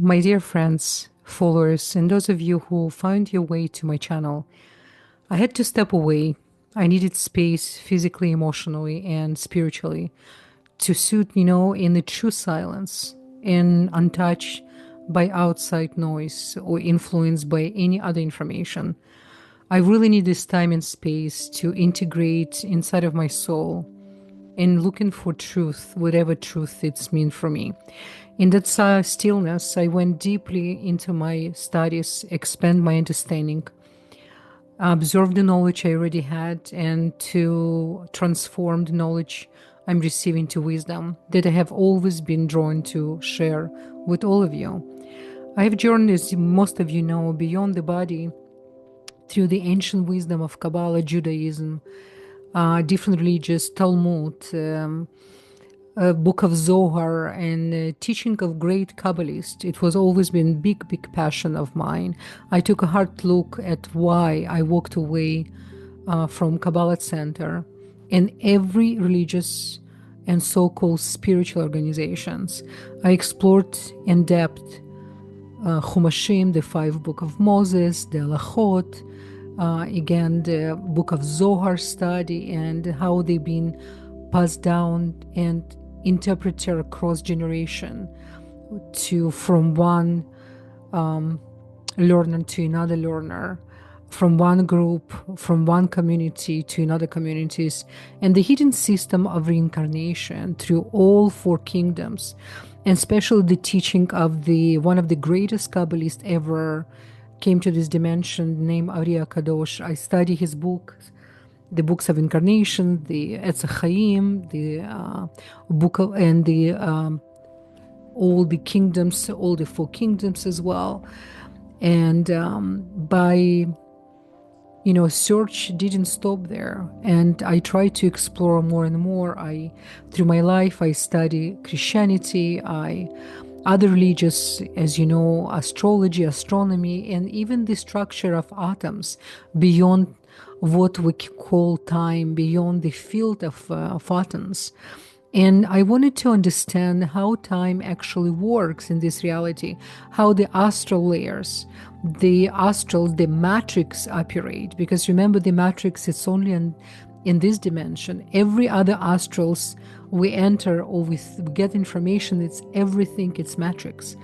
My dear friends, followers, and those of you who found your way to my channel, I had to step away. I needed space physically, emotionally, and spiritually to sit, in the true silence and untouched by outside noise or influenced by any other information. I really need this time and space to integrate inside of my soul and looking for truth, whatever truth it's mean for me. In that stillness, I went deeply into my studies, expand my understanding, observe the knowledge I already had, and to transform the knowledge I'm receiving to wisdom that I have always been drawn to share with all of you. I have journeyed, as most of you know, beyond the body through the ancient wisdom of Kabbalah, Judaism, different religions, Talmud, book of Zohar, and teaching of great Kabbalists. It was always been big passion of mine. I took a hard look at why I walked away from Kabbalah Center and every religious and so-called spiritual organizations. I explored in depth Chumashim, the 5 book of Moses, the Halachot, again, the book of Zohar study, and how they've been passed down and interpreted across generation from one learner to another learner, from one group, from one community to another communities, and the hidden system of reincarnation through all 4 kingdoms, and especially the teaching of the one of the greatest Kabbalists ever came to this dimension, named Ari Kadosh. I study his books, the books of incarnation, the Etz Chaim, the book of, and the all the kingdoms, all the 4 kingdoms as well. And by search didn't stop there, and I tried to explore more and more. Through my life, I study Christianity, other religions, as you know, astrology, astronomy, and even the structure of atoms beyond what we call time, beyond the field of atoms. And I wanted to understand how time actually works in this reality, how the astral layers, the astrals, the matrix operate. Because remember, the matrix is only in this dimension. Every other astrals we enter or we get information, it's everything, it's matrix.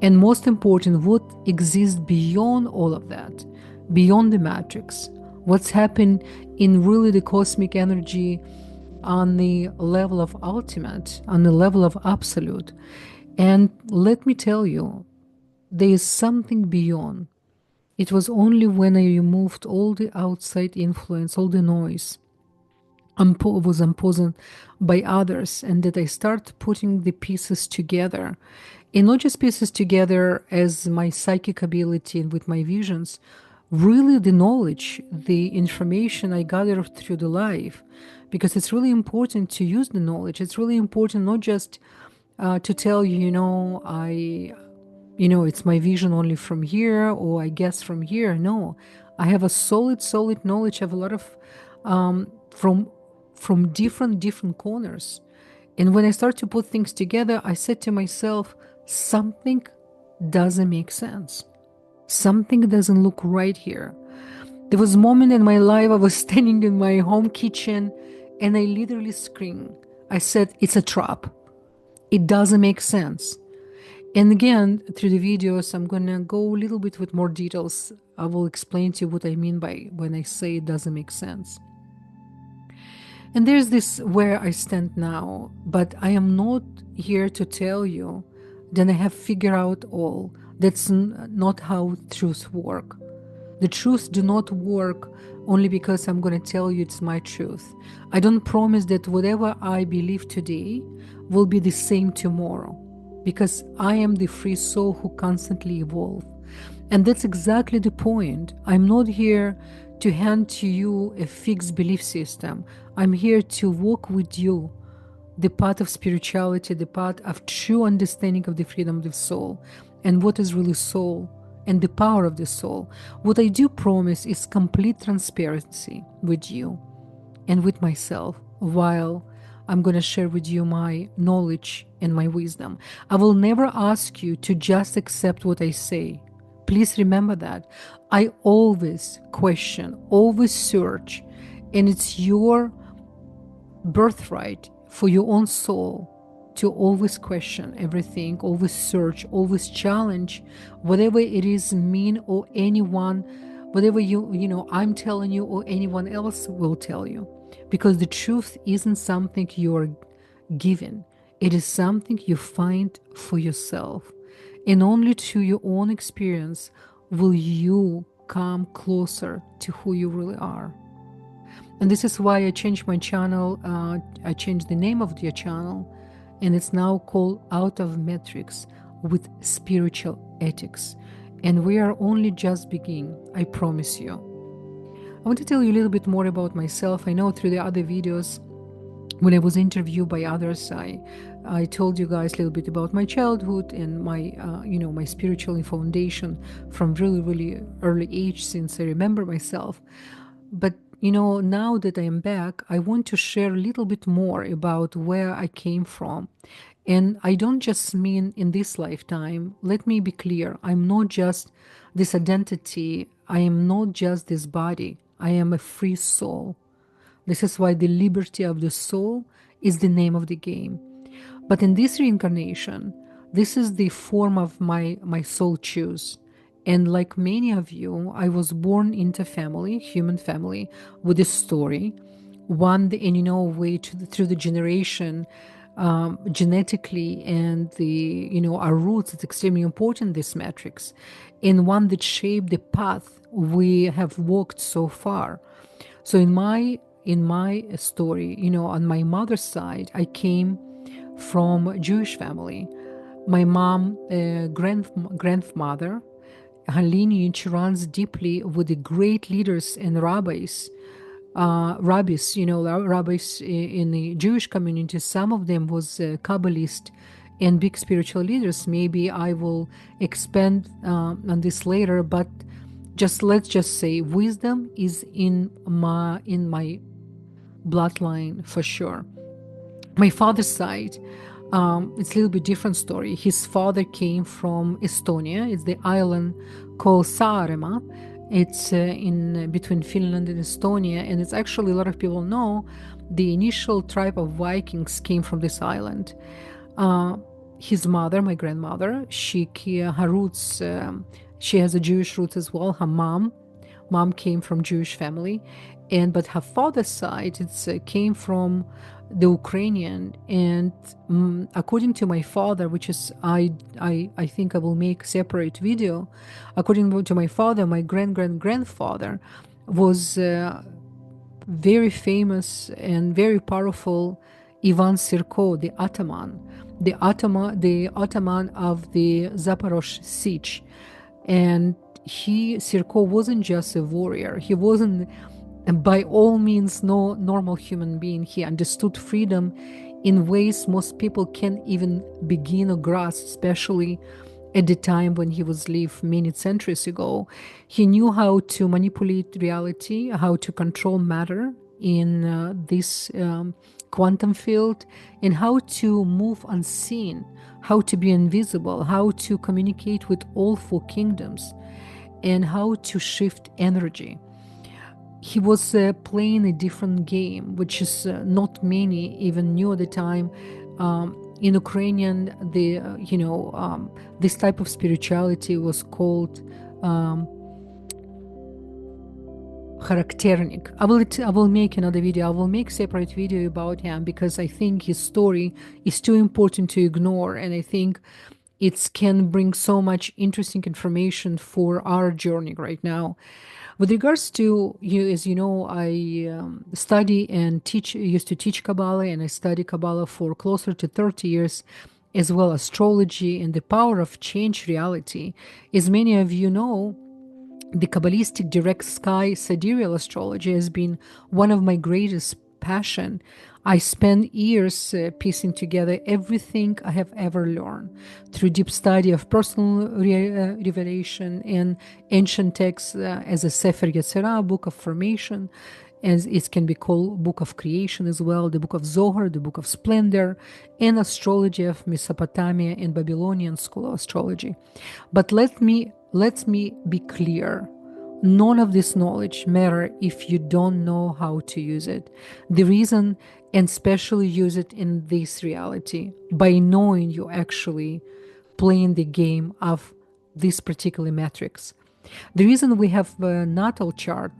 And most important, what exists beyond all of that, beyond the matrix, what's happened in really the cosmic energy on the level of ultimate, on the level of absolute. And let me tell you, there is something beyond. It was only when I removed all the outside influence, all the noise was imposed by others, and that I start putting the pieces together. And not just pieces together as my psychic ability and with my visions, really the knowledge, the information I gathered through the life, because it's really important to use the knowledge. It's really important not just to tell you, it's my vision only from here, or I guess from here. No, I have a solid knowledge of a lot of from different corners. And when I start to put things together, I said to myself, something doesn't make sense. Something doesn't look right here. There was a moment in my life I was standing in my home kitchen and I literally screamed. I said, it's a trap. It doesn't make sense. And again, through the videos, I'm going to go a little bit with more details. I will explain to you what I mean by when I say it doesn't make sense. And there's this where I stand now, but I am not here to tell you that I have figured out all. That's not how truth work. The truth do not work only because I'm going to tell you it's my truth. I don't promise that whatever I believe today will be the same tomorrow, because I am the free soul who constantly evolve. And that's exactly the point. I'm not here to hand to you a fixed belief system. I'm here to walk with you the path of spirituality, the path of true understanding of the freedom of the soul and what is really soul and the power of the soul. What I do promise is complete transparency with you and with myself, while I'm going to share with you my knowledge and my wisdom. I will never ask you to just accept what I say. Please remember that. I always question, always search, and it's your birthright for your own soul to always question everything, always search, always challenge whatever it is mean or anyone, whatever I'm telling you or anyone else will tell you. Because the truth isn't something you're given. It is something you find for yourself. And only through your own experience will you come closer to who you really are. And this is why I changed my channel. I changed the name of the channel, and it's now called Out of Metrics with Spiritual Ethics. And we are only just beginning, I promise you. I want to tell you a little bit more about myself. I know through the other videos, when I was interviewed by others, I told you guys a little bit about my childhood and my, my spiritual foundation from really, really early age, since I remember myself. But now that I am back, I want to share a little bit more about where I came from. And I don't just mean in this lifetime. Let me be clear. I'm not just this identity. I am not just this body. I am a free soul. This is why the liberty of the soul is the name of the game. But in this reincarnation, this is the form of my soul choose. And like many of you, I was born into family, human family, with a story. One, and way through the generation, genetically, and our roots. It's extremely important, this matrix, and one that shaped the path we have walked so far. So in my story, on my mother's side, I came from a Jewish family. My mom, grandmother, her lineage runs deeply with the great leaders and rabbis. Rabbis in the Jewish community. Some of them was Kabbalist and big spiritual leaders. Maybe I will expand on this later, but let's just say wisdom is in my bloodline for sure. My father's side, it's a little bit different story. His father came from Estonia. It's the island called Saaremaa. It's in between Finland and Estonia, and it's actually, a lot of people know, the initial tribe of Vikings came from this island. His mother, my grandmother, her roots, she has a Jewish roots as well. Her mom came from Jewish family, but her father's side, came from the Ukrainian. And according to my father, which is I think I will make a separate video. According to my father, my grandfather was very famous and very powerful Ivan Sirko, the Ataman of the Zaporozh siege. And Sirko wasn't just a warrior. He wasn't by all means no normal human being. He understood freedom in ways most people can't even begin or grasp, especially at the time when he was lived many centuries ago. He knew how to manipulate reality, how to control matter in this quantum field, and how to move unseen, how to be invisible, how to communicate with all four kingdoms, and how to shift energy. He was playing a different game, which is not many even knew at the time. In Ukrainian, this type of spirituality was called charakternik. I will make another video. I will make a separate video about him, because I think his story is too important to ignore, and I think it can bring so much interesting information for our journey right now. With regards to, as you know, I study and used to teach Kabbalah, and I study Kabbalah for closer to 30 years, as well as astrology and the power of change reality. As many of you know, the Kabbalistic direct sky sidereal astrology has been one of my greatest passion. I spent years piecing together everything I have ever learned through deep study of personal revelation and ancient texts as a Sefer Yetzirah, Book of Formation, as it can be called book of creation as well, the book of Zohar, the book of splendor, and astrology of Mesopotamia and Babylonian school of astrology. But let me be clear. None of this knowledge matter if you don't know how to use it. The reason, and especially use it in this reality, by knowing you actually playing the game of this particular metrics. The reason we have a natal chart.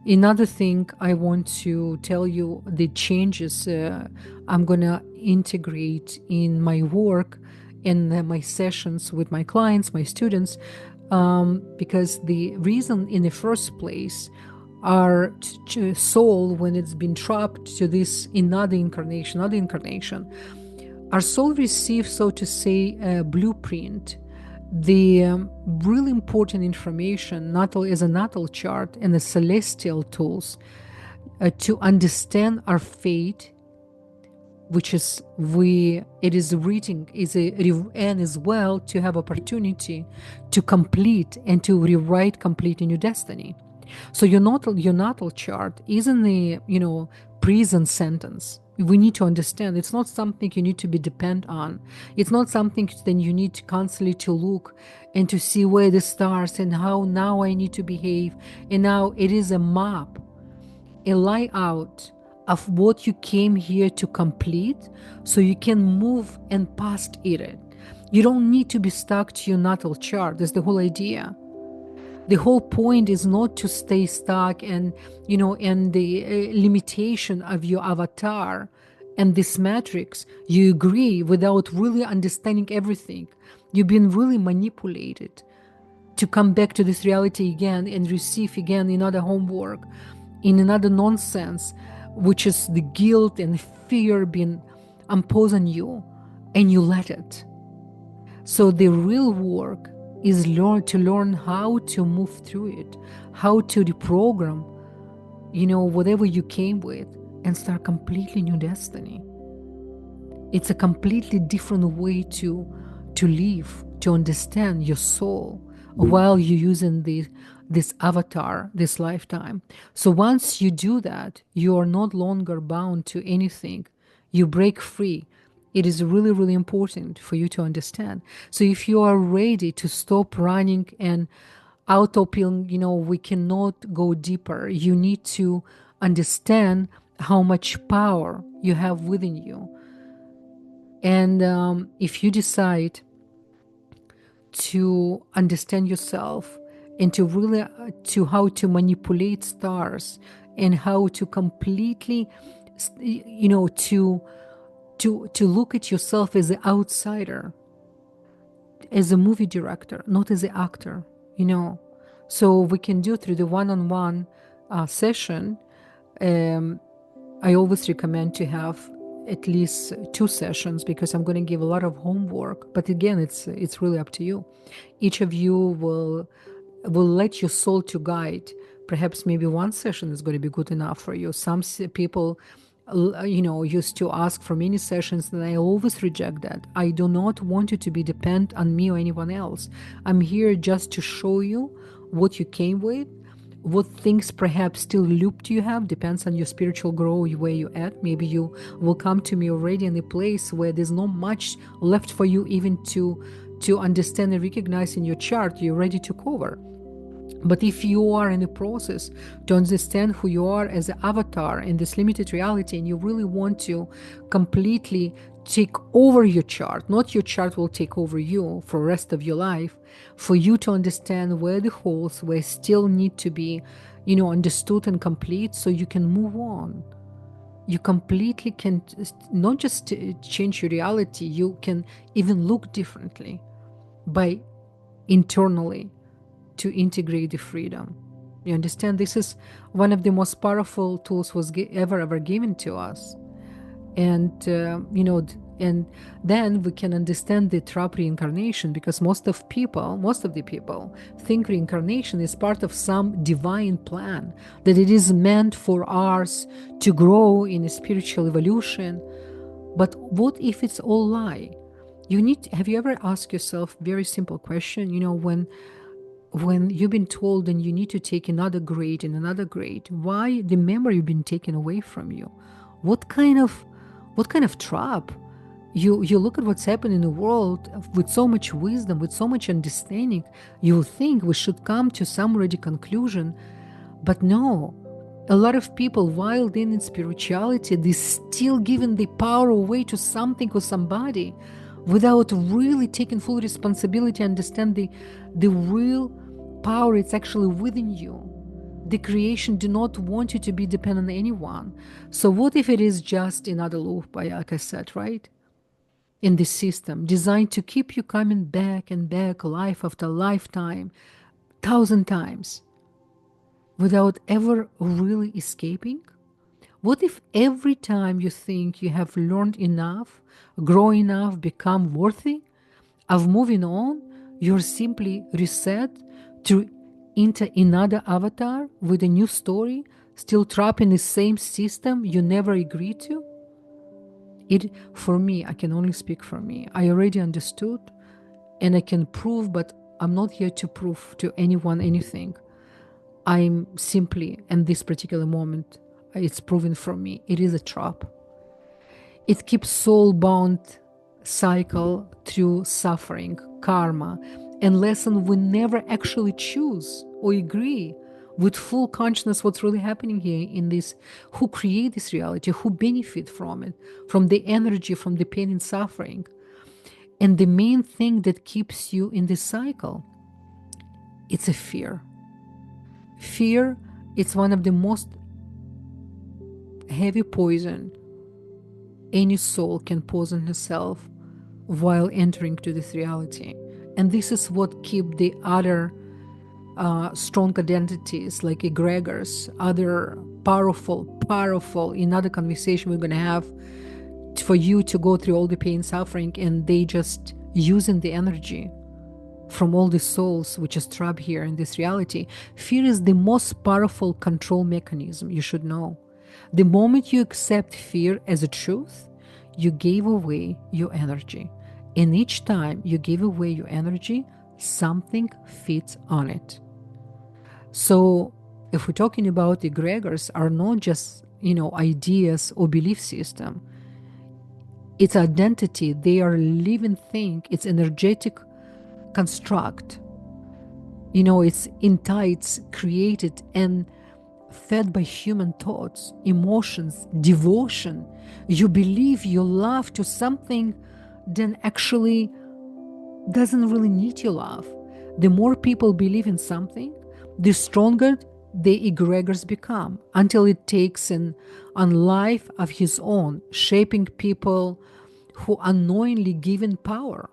Another thing I want to tell you, the changes I'm gonna integrate in my work and my sessions with my clients, my students, because the reason in the first place, our soul, when it's been trapped to this another incarnation, our soul receives, so to say, a blueprint, the really important information, natal as a natal chart and the celestial tools to understand our fate, which is it is reading and as well to have opportunity to complete and to rewrite completing your destiny. So your natal chart isn't a present sentence. We need to understand it's not something you need to be dependent on. It's not something then you need to constantly to look and to see where the stars and how now I need to behave. And now it is a map, a layout of what you came here to complete, so you can move and past it. You don't need to be stuck to your natal chart. That's the whole idea. The whole point is not to stay stuck and the limitation of your avatar and this matrix. You agree without really understanding everything. You've been really manipulated to come back to this reality again and receive again another homework in another nonsense, which is the guilt and fear being imposed on you, and you let it. So the real work is to learn how to move through it, how to reprogram, whatever you came with, and start completely new destiny. It's a completely different way to live, to understand your soul while you're using this avatar, this lifetime. So once you do that, you are no longer bound to anything. You break free. It is really, really important for you to understand. So if you are ready to stop running and autopilling, we cannot go deeper. You need to understand how much power you have within you. And if you decide to understand yourself and to really to how to manipulate stars and how to completely to look at yourself as an outsider, as a movie director, not as an actor, so we can do through the one-on-one session. I always recommend to have at least 2 sessions, because I'm going to give a lot of homework. But again, it's really up to you. Each of you will let your soul to guide. Perhaps maybe 1 session is going to be good enough for you. Some people used to ask for many sessions, and I always reject that. I do not want you to be dependent on me or anyone else. I'm here just to show you what you came with, what things perhaps still looped you have, depends on your spiritual growth, where you're at. Maybe you will come to me already in a place where there's not much left for you even to understand and recognize in your chart. You're ready to cover. But if you are in the process to understand who you are as an avatar in this limited reality, and you really want to completely take over your chart, not your chart will take over you for the rest of your life, for you to understand where the holes where still need to be, understood and complete, so you can move on. You completely can not just change your reality, you can even look differently by internally to integrate the freedom. You understand? This is one of the most powerful tools was ever given to us. And and then we can understand the trap reincarnation, because most of the people think reincarnation is part of some divine plan, that it is meant for us to grow in a spiritual evolution. But what if it's all lie? Have you ever asked yourself very simple question, when you've been told and you need to take another grade and another grade, why the memory been taken away from you? What kind of trap? You look at what's happening in the world with so much wisdom, with so much understanding. You think we should come to some ready conclusion, but no. A lot of people, while in spirituality, they still giving the power away to something or somebody without really taking full responsibility, understand the real power it's actually within you. The creation do not want you to be dependent on anyone. So what if it is just another loop, like I said, right? In this system, designed to keep you coming back and back, life after lifetime, 1,000 times, without ever really escaping? What if every time you think you have learned enough, grow enough, become worthy of moving on, you're simply reset to enter another avatar with a new story, still trapped in the same system you never agreed to? For me, I can only speak for me. I already understood and I can prove, but I'm not here to prove to anyone anything. I'm simply, in this particular moment, it's proven for me, it is a trap. It keeps soul-bound cycle through suffering, karma, and lesson we never actually choose or agree with full consciousness what's really happening here in this, who create this reality, who benefit from it, from the energy, from the pain and suffering. And the main thing that keeps you in this cycle, it's a fear. Fear, it's one of the most heavy poison any soul can poison herself while entering to this reality. And this is what keep the other strong identities like egregors, other powerful, in other conversation we're going to have, for you to go through all the pain, suffering, and they just using the energy from all the souls which is trapped here in this reality. Fear is the most powerful control mechanism, you should know. The moment you accept fear as a truth, you gave away your energy. And each time you give away your energy, something fits on it. So if we're talking about egregors, are not just, ideas or belief system. It's identity. They are a living thing. It's energetic construct. It's entities created and fed by human thoughts, emotions, devotion. You believe your love to something then actually doesn't really need your love. The more people believe in something, the stronger the egregors become, until it takes on life of his own, shaping people who unknowingly given power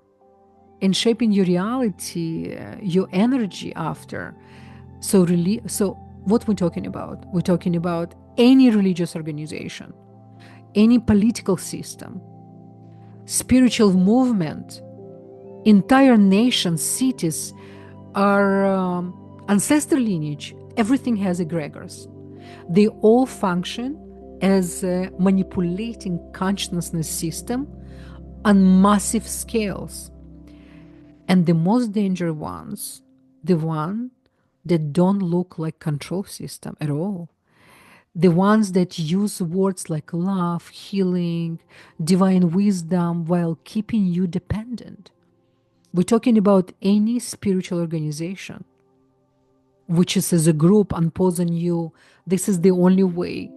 and shaping your reality, your energy after. So what we're talking about? We're talking about any religious organization, any political system, spiritual movement, entire nations, cities, our ancestral lineage, everything has egregors. They all function as a manipulating consciousness system on massive scales. And the most dangerous ones, the one that don't look like control system at all. The ones that use words like love, healing, divine wisdom while keeping you dependent. We're talking about any spiritual organization, which is as a group imposing you, this is the only way.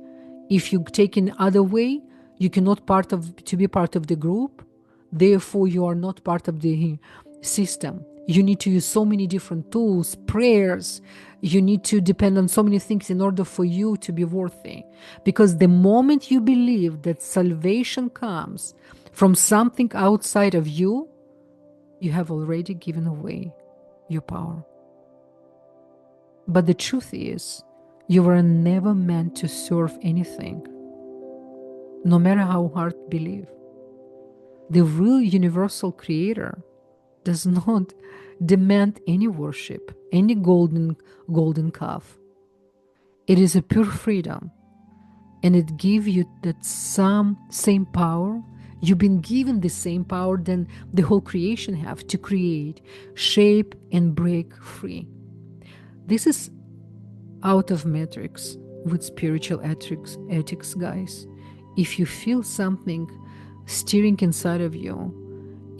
If you take an other way, you cannot to be part of the group. Therefore, you are not part of the system. You need to use so many different tools, prayers. You need to depend on so many things in order for you to be worthy. Because the moment you believe that salvation comes from something outside of you, you have already given away your power. But the truth is, you were never meant to serve anything, no matter how hard you believe. The real universal creator does not demand any worship, any golden calf. It is a pure freedom, and it gives you that same power. You've been given the same power than the whole creation have to create, shape, and break free. This is out of metrics with spiritual ethics, guys. If you feel something stirring inside of you,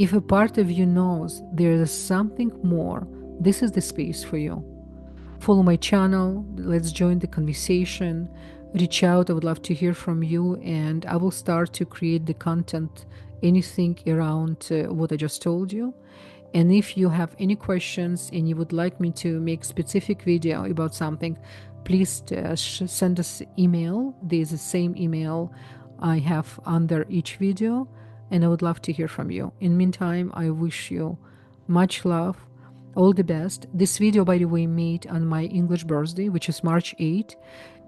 if a part of you knows there is something more, this is the space for you. Follow my channel, let's join the conversation, reach out. I would love to hear from you, and I will start to create the content, anything around what I just told you. And if you have any questions and you would like me to make specific video about something, please send us email. There's the same email I have under each video, and I would love to hear from you. In the meantime, I wish you much love, all the best. This video, by the way, made on my English birthday, which is March 8th.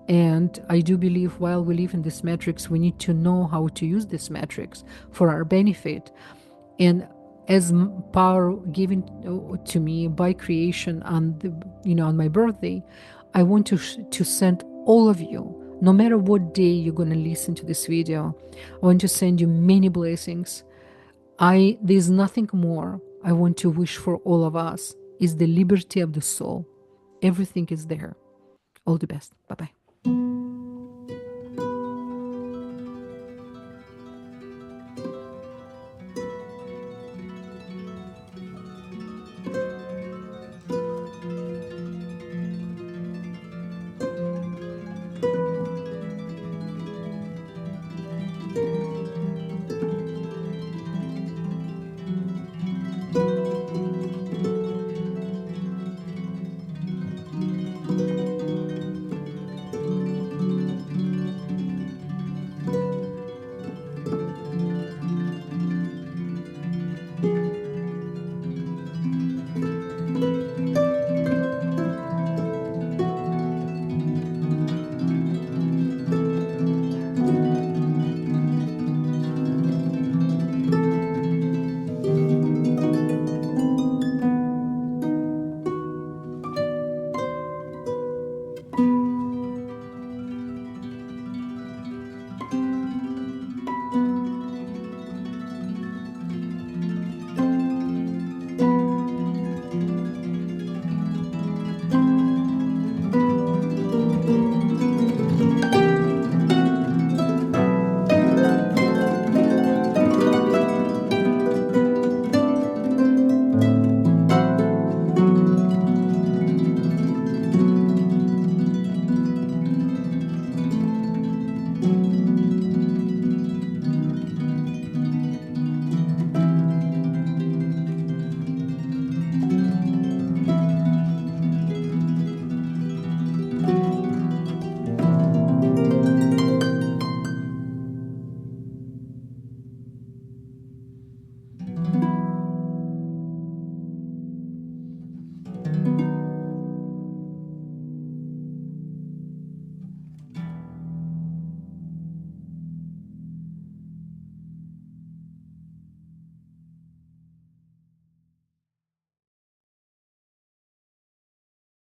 And I do believe while we live in this matrix, we need to know how to use this matrix for our benefit. And as power given to me by creation on on my birthday, I want to send all of you, no matter what day you're going to listen to this video, I want to send you many blessings. There's nothing more I want to wish for all of us is the liberty of the soul. Everything is there. All the best. Bye-bye.